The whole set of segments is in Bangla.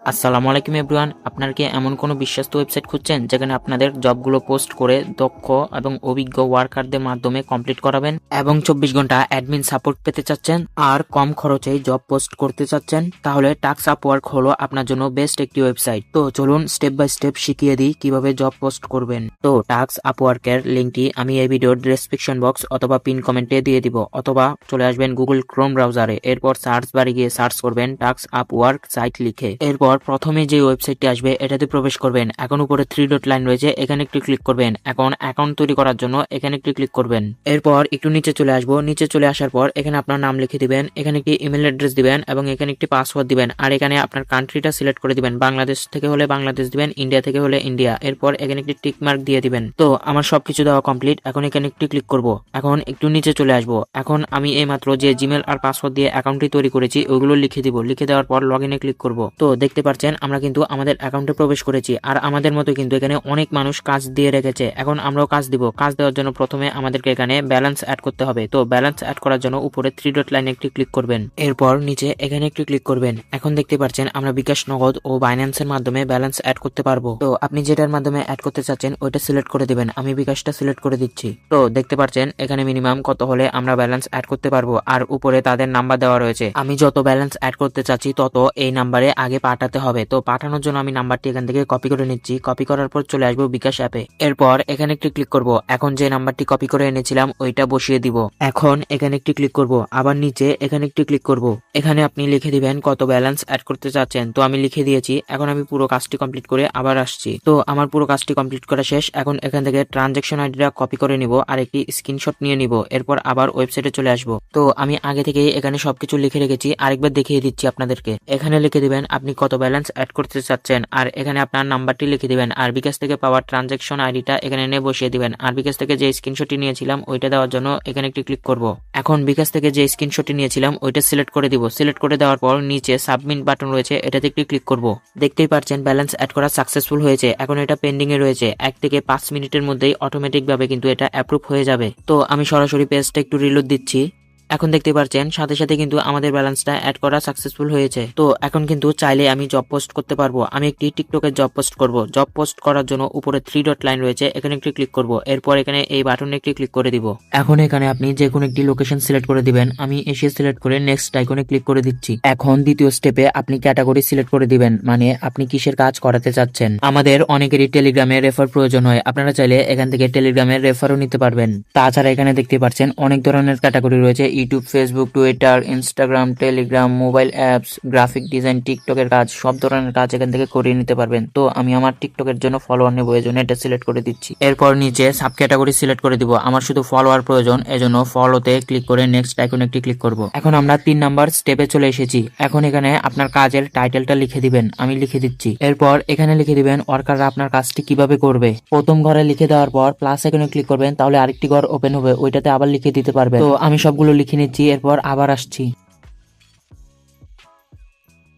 আসসালামু আলাইকুম এভরিওয়ান। আপনারা কি এমন কোনো বিশ্বস্ত ওয়েবসাইট খুঁজছেন যেখানে আপনাদের জবগুলো পোস্ট করে দক্ষ এবং অভিজ্ঞ ওয়ার্কারদের মাধ্যমে কমপ্লিট করাবেন এবং 24 ঘন্টা অ্যাডমিন সাপোর্ট পেতে চাচ্ছেন আর কম খরচে জব পোস্ট করতে চাচ্ছেন? তাহলে টাস্ক আপওয়ার্ক হলো আপনার জন্য বেস্ট একটি ওয়েবসাইট। তো চলুন স্টেপ বাই স্টেপ শিখিয়ে দিই কিভাবে জব পোস্ট করবেন। তো টাস্ক আপওয়ার্কের লিঙ্কটি আমি এই ভিডিওর ডেসক্রিপশন বক্স অথবা পিন কমেন্টে দিয়ে দিব, অথবা চলে আসবেন গুগল ক্রোম ব্রাউজারে। এরপর সার্চ বারে গিয়ে সার্চ করবেন টাস্ক আপওয়ার্ক সাইট লিখে। এরপর প্রথমে যে ওয়েবসাইটটি আসবে এটাতে প্রবেশ করবেন। এখন উপরে 3 ডট লাইন রয়েছে, এখানে একটু ক্লিক করবেন। এখন অ্যাকাউন্ট তৈরি করার জন্য এখানে একটু ক্লিক করবেন। এরপর একটু নিচে চলে আসবো। নিচে চলে আসার পর এখানে আপনার নাম লিখে দিবেন, এখানে একটি ইমেল অ্যাড্রেস দিবেন এবং এখানে একটি পাসওয়ার্ড দিবেন। আর এখানে আপনার কান্ট্রিটা সিলেক্ট করে দিবেন। বাংলাদেশ থেকে হলে বাংলাদেশ দিবেন, ইন্ডিয়া থেকে হলে ইন্ডিয়া। এরপর এখানে একটি টিক মার্ক দিয়ে দিবেন। তো আমার সবকিছু দেওয়া কমপ্লিট। এখন এখানে একটু ক্লিক করব। এখন একটু নিচে চলে আসবো। এখন আমি এইমাত্র যে জিমেল আর পাসওয়ার্ড দিয়ে অ্যাকাউন্টটি তৈরি করেছি ওইগুলো লিখে দিব। লিখে দেওয়ার পর লগ ইনে ক্লিক করব। তো দেখতে পাচ্ছেন আমরা কিন্তু আমাদের অ্যাকাউন্টে প্রবেশ করেছি। আর আমাদের মতো কিন্তু এখানে অনেক মানুষ কাজ দিয়ে রেখেছে। এখন আমরাও কাজ দিব। কাজ দেওয়ার জন্য প্রথমে আমাদেরকে এখানে ব্যালেন্স অ্যাড করতে হবে। তো ব্যালেন্স অ্যাড করার জন্য উপরে 3 ডট লাইনে একটি ক্লিক করবেন। এরপর নিচে এখানে একটু ক্লিক করবেন। এখন দেখতে পাচ্ছেন আমরা বিকাশ, নগদ ও বাইন্যান্সের মাধ্যমে ব্যালেন্স অ্যাড করতে পারবো। তো আপনি যেটার মাধ্যমে অ্যাড করতে চাচ্ছেন ওইটা সিলেক্ট করে দিবেন। আমি বিকাশটা সিলেক্ট করে দিচ্ছি। তো দেখতে পাচ্ছেন এখানে মিনিমাম কত হলে আমরা ব্যালেন্স অ্যাড করতে পারবো আর উপরে তাদের নাম্বার দেওয়া রয়েছে। আমি যত ব্যালেন্স অ্যাড করতে চাচ্ছি তত এই নাম্বারে আগে পাঠাতে হবে। তো পাঠানোর জন্য আমি নাম্বারটি এখান থেকে কপি করে নিচ্ছি। কপি করার পর চলে আসবো বিকাশ অ্যাপে। এরপর এখানে একটি ক্লিক করব। এখন যে নাম্বারটি কপি করে এনেছিলাম ওইটা বসিয়ে দিব। এখন এখানে একটি ক্লিক করব। আবার নিচে এখানে একটি ক্লিক করব। এখানে আপনি লিখে দিবেন কত ব্যালেন্স অ্যাড করতে চাচ্ছেন। তো আমি লিখে দিয়েছি। এখন আমি পুরো কাজটি কমপ্লিট করে আবার আসছি। তো আমার পুরো কাজটি কমপ্লিট করা শেষ। এখন এখান থেকে ট্রানজাকশন আইডিটা কপি করে নিব আর একটি স্ক্রিনশট নিয়ে নিব। এরপর আবার ওয়েবসাইটে চলে আসব। তো আমি আগে থেকেই এখানে সবকিছু লিখে রেখেছি, আরেকবার দেখিয়ে দিচ্ছি আপনাদেরকে। এখানে লিখে দিবেন আপনি কত ব্যালেন্স অ্যাড করতে চাচ্ছেন আর এখানে আপনার নাম্বারটি লিখে দিবেন আর বিকাশ থেকে পাওয়া ট্রানজাকশন আইডিটা এখানে এনে বসিয়ে দিবেন। আর বিকাশ থেকে যে স্ক্রিনশটটি নিয়েছিলাম ওইটা দেওয়ার জন্য এখানে একটি ক্লিক করব। এখন বিকাশ থেকে যে স্ক্রিনশটটি নিয়েছিলাম ওইটা সিলেক্ট করে দিব। সিলেক্ট করে দেওয়ার পর নিচে সাবমিট বাটন রয়েছে, এটাতে একটি ক্লিক করব। দেখতেই পাচ্ছেন ব্যালেন্স অ্যাড করা সাকসেসফুল হয়েছে। এখন এটা পেন্ডিং এ রয়েছে। 1 থেকে 5 মিনিটের মধ্যেই অটোমেটিক ভাবে কিন্তু এটা অ্যাপ্রুভ হয়ে যাবে। তো আমি সরাসরি পেজটা একটু রিলোড দিচ্ছি। এখন দেখতে পাচ্ছেন সাথে সাথে কিন্তু আমাদের ব্যালেন্সটা অ্যাড করা সাকসেসফুল হয়েছে। তো এখন কিন্তু চাইলে আমি জব পোস্ট করতে পারবো। আমি একটি টিকটকের জব পোস্ট করব। জব পোস্ট করার জন্য উপরে 3 ডট লাইন রয়েছে, এখানে একটি ক্লিক করব। এরপর এখানে এই বাটনে একটি ক্লিক করে দিব। এখন এখানে আপনি যে কোনো একটি লোকেশন সিলেক্ট করে দিবেন। আমি এশিয়া সিলেক্ট করে নেক্সট আইকনে ক্লিক করে দিচ্ছি। এখন দ্বিতীয় স্টেপে আপনি ক্যাটাগরি সিলেক্ট করে দিবেন, মানে আপনি কিসের কাজ করাতে চাচ্ছেন। আমাদের অনেকেরই টেলিগ্রামে রেফার প্রয়োজন হয়। আপনারা চাইলে এখান থেকে টেলিগ্রামের রেফারও নিতে পারবেন। তাছাড়া এখানে দেখতে পাচ্ছেন অনেক ধরনের ক্যাটাগরি রয়েছে। YouTube, Facebook, Twitter, Instagram, Telegram, mobile apps, graphic design, টিকটকের কাজ, সব ধরনের কাজ এখান থেকে করিয়ে নিতে পারবেন। তো আমি আমার টিকটকের জন্য ফলোয়ার নেবো, এজন্য এটা সিলেক্ট করে দিচ্ছি। এরপর নিচে সাব ক্যাটাগরি সিলেক্ট করে দিব। আমার শুধু ফলোয়ার প্রয়োজন, এজন্য ফলোতে ক্লিক করে নেক্সট আইকনে একটি ক্লিক করব। এখন আমরা 3 নাম্বার স্টেপে চলে এসেছি। এখন এখানে আপনার কাজের টাইটেলটা লিখে দিবেন। আমি লিখে দিচ্ছি। এরপর এখানে লিখে দিবেন ওয়ার্কাররা আপনার কাজটি কিভাবে করবে। প্রথম ঘরে লিখে দেওয়ার পর প্লাস আইকনে ক্লিক করবেন, তাহলে আরেকটি ঘর ওপেন হবে, ওইটাতে আবার লিখে দিতে পারবেন। তো আমি সবগুলো লিখে নিচ্ছি, এরপর আবার আসছি।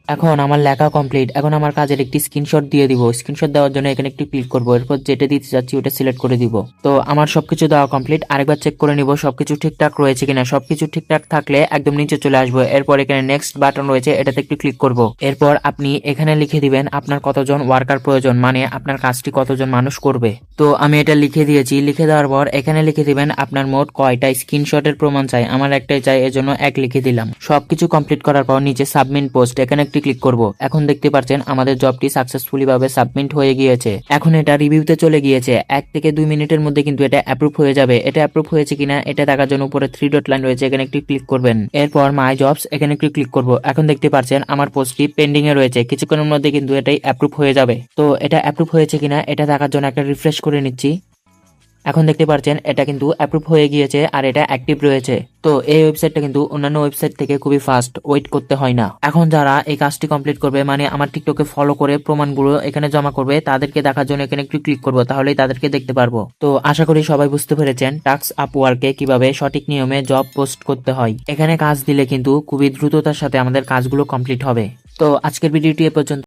এখন আমার লেখা কমপ্লিট। এখন আমার কাজের একটি স্ক্রিনশট দিয়ে দিব। স্ক্রিনশট দেওয়ার জন্য এখানে একটি ক্লিক করব। এরপর যেটা দিতে যাচ্ছি ওটা সিলেক্ট করে দিব। তো আমার সবকিছু দেওয়া কমপ্লিট। আরেকবার চেক করে নিব সবকিছু ঠিকঠাক রয়েছে কিনা। সবকিছু ঠিকঠাক থাকলে একদম নিচে চলে আসবো। এরপর এখানে নেক্সট বাটন রয়েছে, এটাতে একটু ক্লিক করব। এরপর আপনি এখানে লিখে দিবেন আপনার কতজন ওয়ার্কার প্রয়োজন, মানে আপনার কাজটি কতজন মানুষ করবে। তো আমি এটা লিখে দিয়েছি। লিখে দেওয়ার পর এখানে লিখে দিবেন আপনার মোট কয়টা স্ক্রিনশটের প্রমাণ চাই। আমার একটাই চাই, এজন্য 1 লিখে দিলাম। সবকিছু কমপ্লিট করার পর নিচে সাবমিট পোস্ট, এখানে ক্লিক করব। এখন দেখতে পাচ্ছেন আমাদের জবটি সাকসেসফুলি ভাবে সাবমিট হয়ে গিয়েছে। এখন এটা রিভিউতে চলে গিয়েছে। 1 থেকে 2 মিনিটের মধ্যে কিন্তু এটা অ্যাপ্রুভ হয়ে যাবে। এটা অ্যাপ্রুভ হয়েছে কিনা এটা দেখার জন্য উপরে 3 ডট লাইন রয়েছে, এখানে একটি ক্লিক করবেন। এরপর মাই জবস, এখানে একটি ক্লিক করব। এখন দেখতে পাচ্ছেন আমার পোস্টটি পেন্ডিং এ রয়েছে। কিছুক্ষণের মধ্যে কিন্তু এটাই অ্যাপ্রুভ হয়ে যাবে। তো এটা অ্যাপ্রুভ হয়েছে কিনা এটা দেখার জন্য একটা রিফ্রেশ করে নিচ্ছি। এখন দেখতে পাচ্ছেন এটা কিন্তু অ্যাপ্রুভ হয়ে গিয়েছে আর এটা অ্যাক্টিভ রয়েছে। তো এই ওয়েবসাইটটা কিন্তু অন্যান্য ওয়েবসাইট থেকে খুবই ফাস্ট, ওয়েট করতে হয় না। এখন যারা এই কাজটি কমপ্লিট করবে, মানে আমার টিকটকে ফলো করে প্রমাণগুলো এখানে জমা করবে, তাদেরকে দেখার জন্য এখানে একটু ক্লিক করবো, তাহলেই তাদেরকে দেখতে পারবো। তো আশা করি সবাই বুঝতে পেরেছেন টাস্ক আপওয়ার্কে কিভাবে সঠিক নিয়মে জব পোস্ট করতে হয়। এখানে কাজ দিলে কিন্তু খুবই দ্রুততার সাথে আমাদের কাজগুলো কমপ্লিট হবে। তো আজকের ভিডিওটি এ পর্যন্ত।